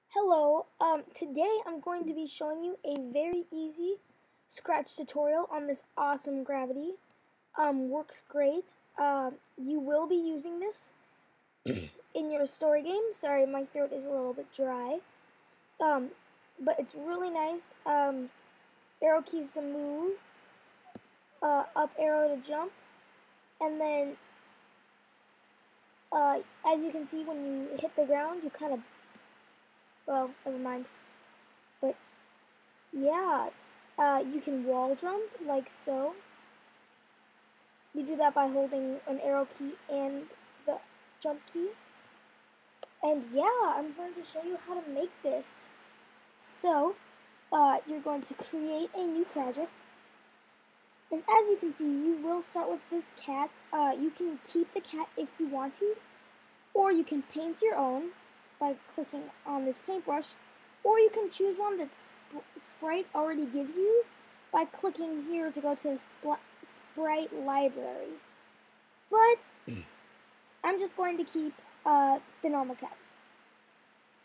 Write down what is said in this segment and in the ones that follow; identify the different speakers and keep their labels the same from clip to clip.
Speaker 1: Hello, today I'm going to be showing you a very easy Scratch tutorial on this awesome gravity. Works great. You will be using this in your story game. Sorry, my throat is a little bit dry. But it's really nice. Arrow keys to move, up arrow to jump, and then, as you can see when you hit the ground, you kind of, well, never mind. But yeah, you can wall jump like so. You do that by holding an arrow key and the jump key. And yeah, I'm going to show you how to make this. So, you're going to create a new project. And as you can see, you will start with this cat. You can keep the cat if you want to, or you can paint your own by clicking on this paintbrush, or you can choose one that Sprite already gives you by clicking here to go to the Sprite library. But I'm just going to keep the normal cat.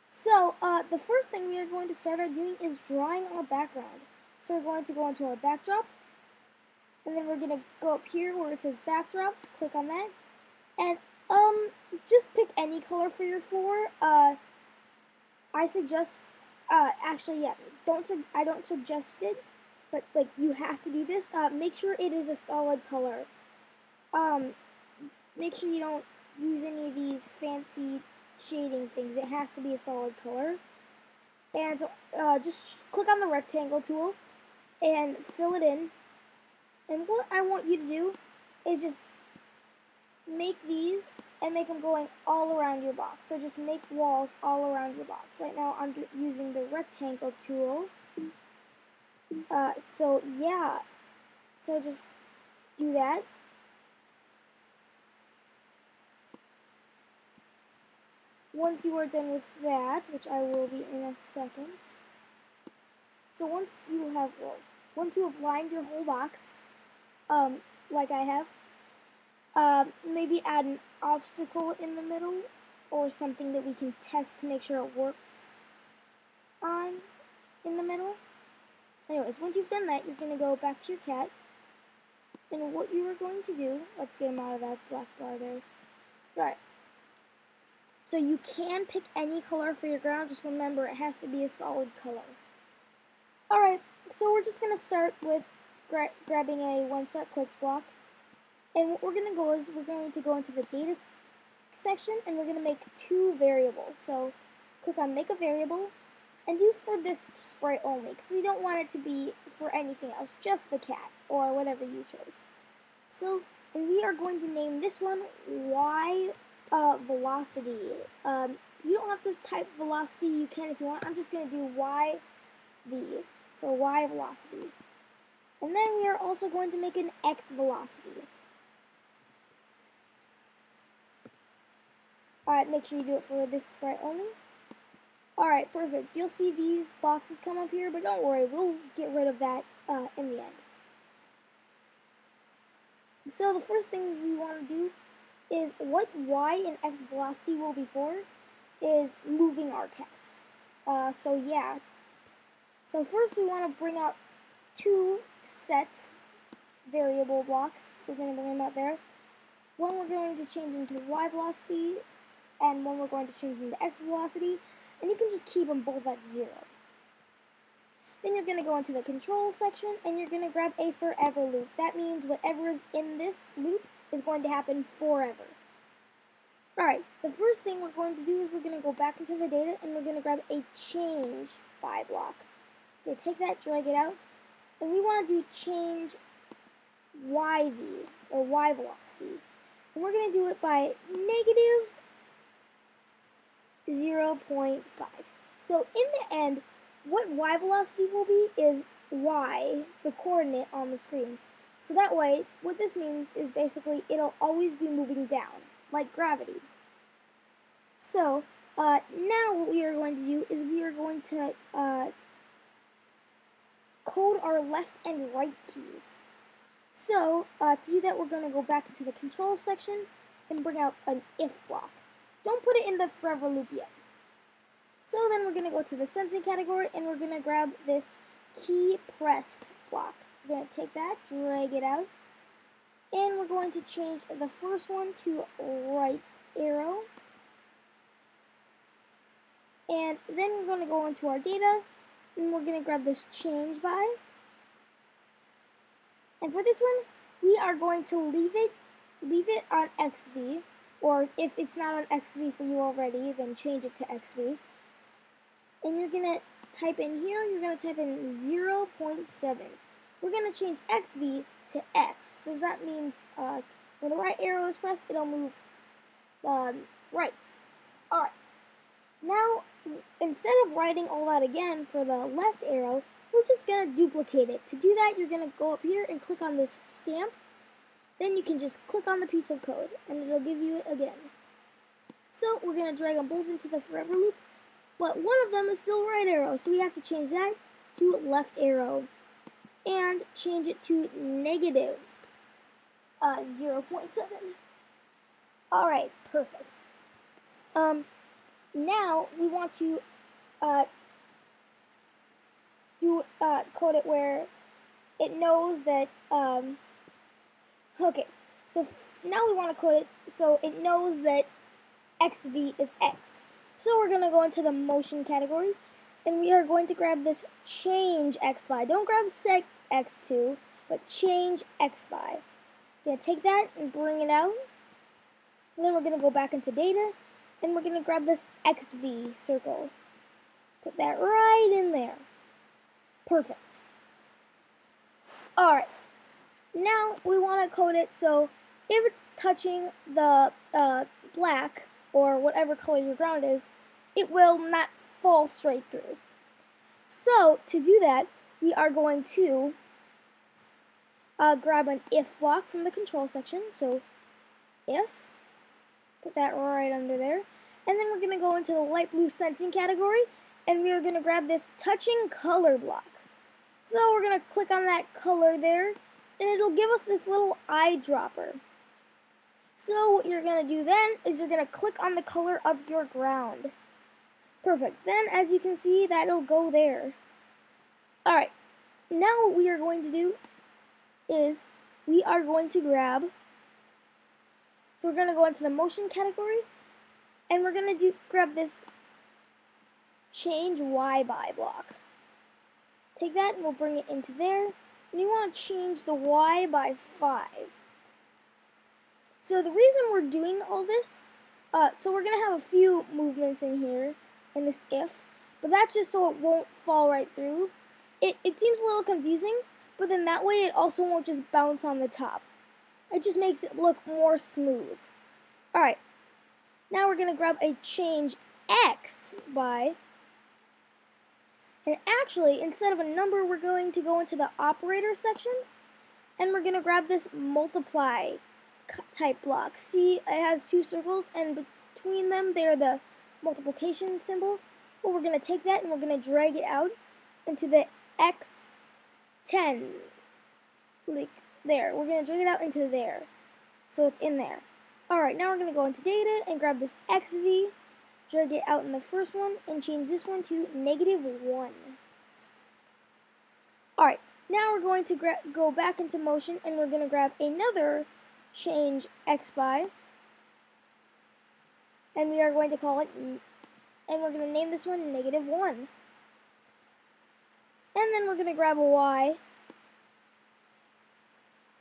Speaker 1: So the first thing we are going to start out doing is drawing our background. So we're going to go into our backdrop, and then we're going to go up here where it says backdrops, click on that, and just pick any color for your floor. I suggest, actually, yeah, I don't suggest it, but like you have to do this. Make sure it is a solid color. Make sure you don't use any of these fancy shading things. It has to be a solid color. And so, just click on the rectangle tool and fill it in. And what I want you to do is just make these and make them going all around your box. So just make walls all around your box. Right now I'm using the rectangle tool. So yeah, so just do that. Once you are done with that, which I will be in a second. So once you have lined your whole box, like I have, maybe add an obstacle in the middle or something that we can test to make sure it works on in the middle. Anyways, once you've done that, you're going to go back to your cat, and what you are going to do, let's get him out of that black bar there. Right. So you can pick any color for your ground, just remember it has to be a solid color. Alright, so we're just going to start with grabbing a one start clicked block. And what we're going to go is we're going to go into the data section and we're going to make two variables. So click on make a variable and do for this sprite only because we don't want it to be for anything else, just the cat or whatever you chose. So, and we are going to name this one Y velocity. You don't have to type velocity, you can if you want. I'm just going to do YV for Y velocity. And then we are also going to make an X velocity. Alright, make sure you do it for this sprite only. Alright, perfect. You'll see these boxes come up here, but don't worry, we'll get rid of that in the end. So the first thing we want to do is what Y and X velocity will be for is moving our cat. So yeah. So first we want to bring out two set variable blocks. We're going to bring them out there. One we're going to change into Y velocity, and one we're going to change into X velocity, and you can just keep them both at 0. Then you're going to go into the control section, and you're going to grab a forever loop. That means whatever is in this loop is going to happen forever. Alright, the first thing we're going to do is we're going to go back into the data, and we're going to grab a change by block. Okay, take that, drag it out, and we want to do change YV, or Y velocity. And we're going to do it by negative 0.5. So in the end, what Y velocity will be is Y, the coordinate on the screen. So that way, what this means is basically it'll always be moving down, like gravity. So, now what we are going to do is we are going to code our left and right keys. So, to do that, we're going to go back into the control section and bring out an if block. don't put it in the forever loop yet. So then we're going to go to the sensing category, and we're going to grab this key pressed block. We're going to take that, drag it out, and we're going to change the first one to right arrow. And then we're going to go into our data, and we're going to grab this change by. And for this one, we are going to leave it on XV, or if it's not on XV for you already, then change it to XV. And you're going to type in here, you're going to type in 0.7. We're going to change XV to X. So that means when the right arrow is pressed, it'll move right. Alright. Now, instead of writing all that again for the left arrow, we're just going to duplicate it. To do that, you're going to go up here and click on this stamp. Then you can just click on the piece of code, and it'll give you it again. So we're going to drag them both into the forever loop, but one of them is still right arrow, so we have to change that to left arrow, and change it to negative 0.7. Alright, perfect. Now we want to code it where it knows that, okay, so now we want to code it so it knows that XV is X. So we're going to go into the motion category, and we are going to grab this change X by. Don't grab set X2, but change X by. We're going to take that and bring it out, and then we're going to go back into data, and we're going to grab this XV circle. Put that right in there. Perfect. Alright, now we want to code it so if it's touching the black, or whatever color your ground is, it will not fall straight through. So, to do that, we are going to grab an if block from the control section. So, if, put that right under there. And then we're going to go into the light blue sensing category, and we are going to grab this touching color block. So, we're going to click on that color there, and it'll give us this little eyedropper. So what you're going to do then is you're going to click on the color of your ground. Perfect. Then, as you can see, that'll go there. Alright, now what we are going to do is we are going to grab, so we're going to go into the motion category, and we're going to grab this change Y by block. Take that and we'll bring it into there, and you want to change the Y by 5. So the reason we're doing all this, so we're going to have a few movements in here, in this if, but that's just so it won't fall right through. It seems a little confusing, but then that way it also won't just bounce on the top. It just makes it look more smooth. Alright, now we're going to grab a change X by, and actually, instead of a number, we're going to go into the operator section, and we're going to grab this multiply type block. See, it has two circles, and between them they're the multiplication symbol. Well, we're going to take that and we're going to drag it out into the X10, like there. We're going to drag it out into there, so it's in there. Alright, now we're going to go into data and grab this XV, drag it out in the first one, and change this one to -1. Alright, now we're going to go back into motion, and we're going to grab another change X by, and we are going to call it, and we're going to name this one -1. And then we're going to grab a Y,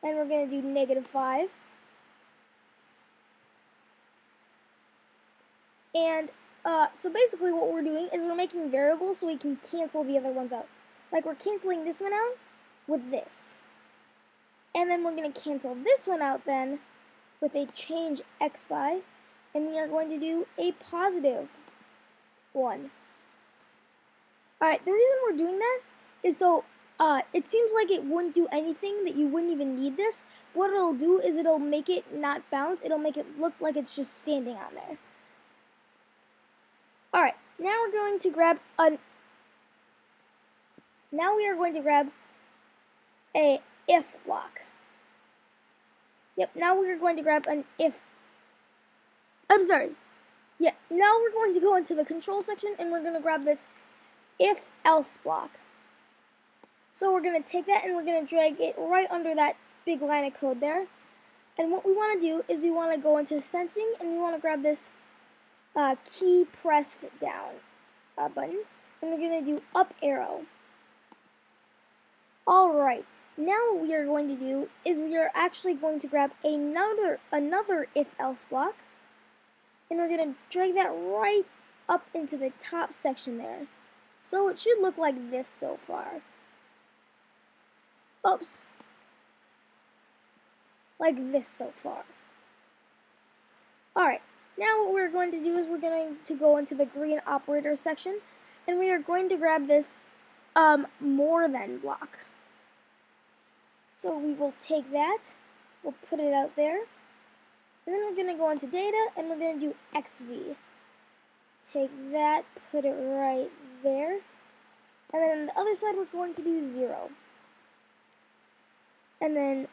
Speaker 1: and we're going to do -5. And so basically what we're doing is we're making variables so we can cancel the other ones out. Like we're canceling this one out with this. And then we're going to cancel this one out then with a change X by, and we are going to do a +1. Alright, the reason we're doing that is so it seems like it wouldn't do anything, that you wouldn't even need this. What it'll do is it'll make it not bounce, it'll make it look like it's just standing on there. Alright, now we're going to grab now we are going to grab a if block. Yep, now we're going to grab an if, I'm sorry, Yeah, now we're going to go into the control section and we're going to grab this if-else block. So we're going to take that and we're going to drag it right under that big line of code there. And what we want to do is we want to go into sensing and we want to grab this key pressed down button. And we're going to do up arrow. Alright, now what we are going to do is we are actually going to grab another if-else block. And we're going to drag that right up into the top section there. So it should look like this so far. Oops. Like this so far. Alright, now what we're going to do is we're going to go into the green operator section. And we are going to grab this more than block. So we will take that, we'll put it out there. And then we're going to go into data and we're going to do XV. Take that, put it right there. And then on the other side we're going to do 0. And then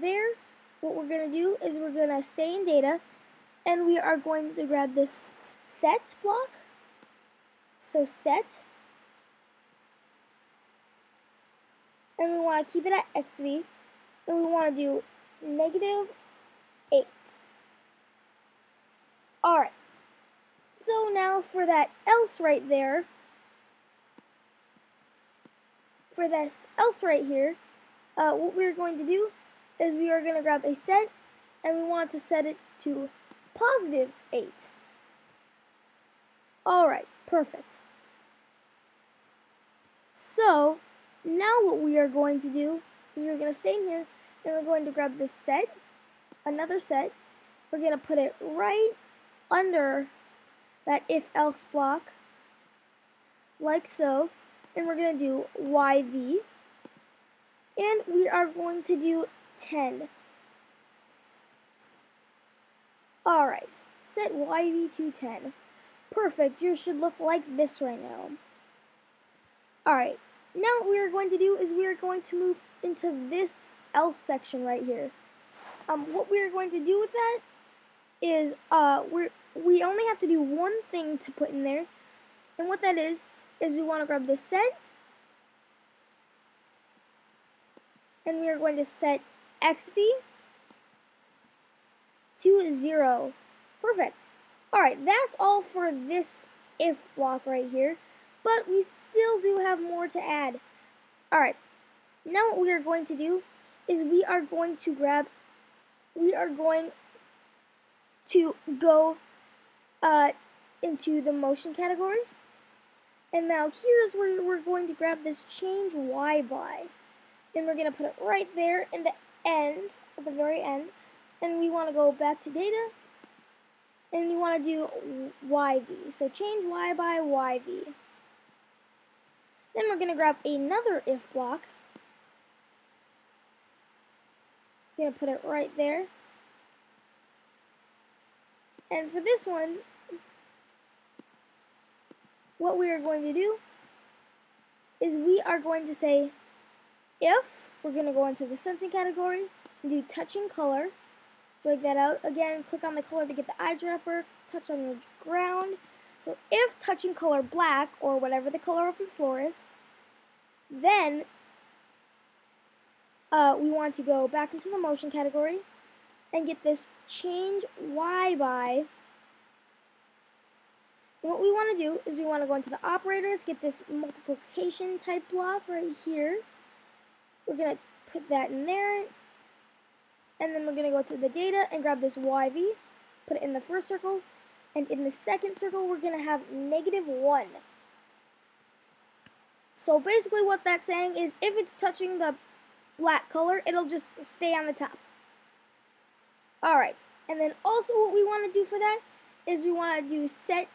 Speaker 1: there, what we're going to do is we're going to say in data and we are going to grab this set block. So set. And we want to keep it at XV. And we want to do -8. Alright, so now for that else right there, for this else right here, what we're going to do is we are going to grab a set, and we want to set it to +8. Alright, perfect. So, now what we are going to do is we're going to stay in here, and we're going to grab this set, another set. We're going to put it right under that if-else block, like so. And we're going to do YV. And we are going to do 10. Alright, set YV to 10. Perfect, yours should look like this right now. Alright, now what we are going to do is we are going to move into this else section right here. What we are going to do with that is we only have to do one thing to put in there, and what that is we want to grab the set, and we are going to set XV to 0. Perfect. Alright, that's all for this if block right here, but we still do have more to add. Alright, now what we are going to do is we are going to go into the motion category. And now here's where we're going to grab this change Y by. And we're going to put it right there in the end, at the very end. And we want to go back to data. And we want to do YV. So change Y by YV. Then we're going to grab another if block. Going to put it right there. And for this one, what we are going to do is we are going to say if, we're going to go into the sensing category and do touching color, drag that out, again click on the color to get the eyedropper, touch on your ground. So if touching color black, or whatever the color of your floor is, then we want to go back into the motion category and get this change Y by. And what we want to do is we want to go into the operators, get this multiplication type block right here. We're going to put that in there. And then we're going to go to the data and grab this YV, put it in the first circle. And in the second circle, we're going to have -1. So basically what that's saying is if it's touching the black color, it'll just stay on the top. Alright, and then also what we want to do for that is we want to do set.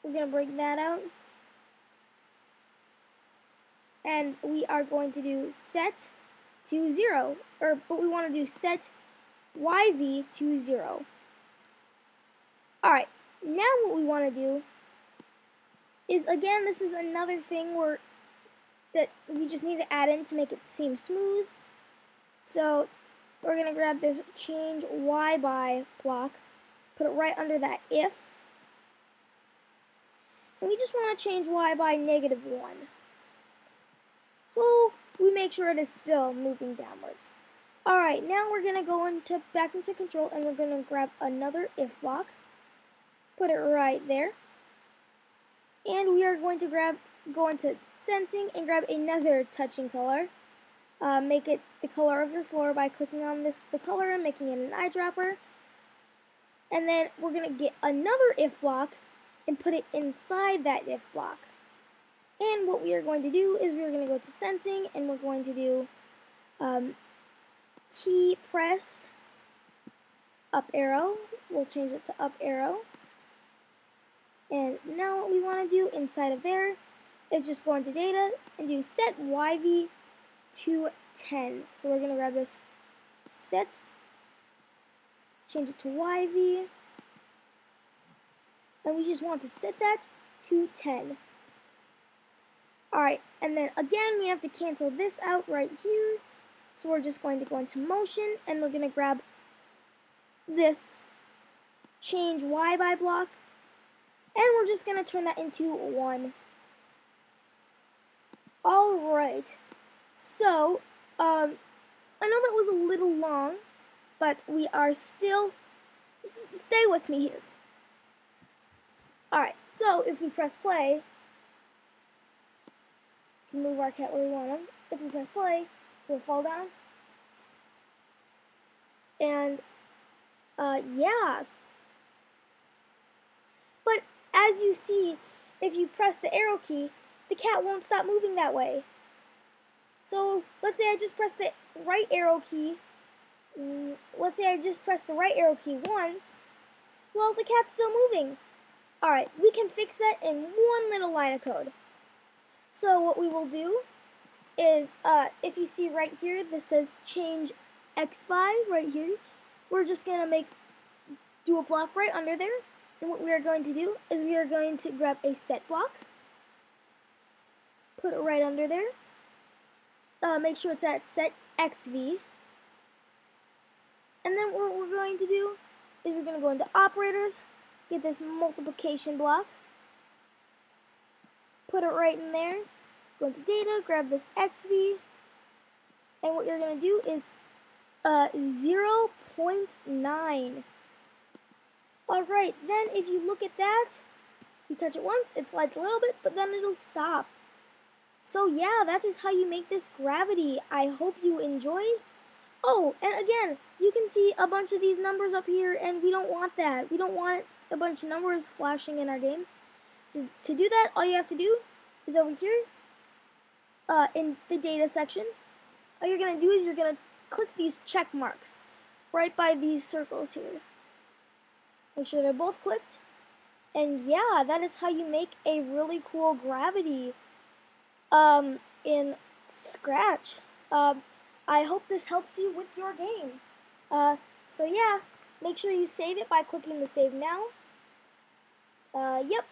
Speaker 1: We're going to break that out. And we are going to do set to 0. But we want to do set YV to 0. Alright, now what we want to do is, again, this is another thing that we just need to add in to make it seem smooth. So we're going to grab this change Y by block, put it right under that if. And we just want to change y by -1. So we make sure it is still moving downwards. Alright, now we're going to go back into control, and we're going to grab another if block. Put it right there. And we are going to go into sensing and grab another touching color. Make it the color of your floor by clicking on the color and making it an eyedropper. And then we're going to get another if block and put it inside that if block. And what we are going to do is we're going to go to sensing, and we're going to do key pressed up arrow. We'll change it to up arrow. And now what we want to do inside of there is just go into data and do set YV to 10. So we're going to grab this set, change it to YV, and we just want to set that to 10. Alright, and then again we have to cancel this out right here. So we're just going to go into motion, and we're going to grab this change Y by block, and we're just going to turn that into 1. Alright, so I know that was a little long, but we are still, stay with me here. Alright, so if we press play, we can move our cat where we want him. If we press play, he'll fall down. And, yeah. But as you see, if you press the arrow key, the cat won't stop moving that way. So, let's say I just press the right arrow key. Let's say I just press the right arrow key once. Well, the cat's still moving. Alright, we can fix that in one little line of code. So what we will do is, if you see right here, this says change X by right here. We're just going to do a block right under there. And what we are going to do is we are going to grab a set block. Put it right under there. Make sure it's at set XV. And then what we're going to do is we're going to go into operators, get this multiplication block, put it right in there, go into data, grab this XV, and what you're going to do is 0.9. Alright, then if you look at that, you touch it once, it slides a little bit, but then it'll stop. So yeah, that is how you make this gravity. I hope you enjoyed. Oh, and again, you can see a bunch of these numbers up here, and we don't want that. We don't want a bunch of numbers flashing in our game. So to do that, all you have to do is over here, in the data section, all you're going to do is you're going to click these check marks right by these circles here. Make sure they're both clicked. And yeah, that is how you make a really cool gravity in Scratch. I hope this helps you with your game. So yeah, make sure you save it by clicking the Save Now. Yep.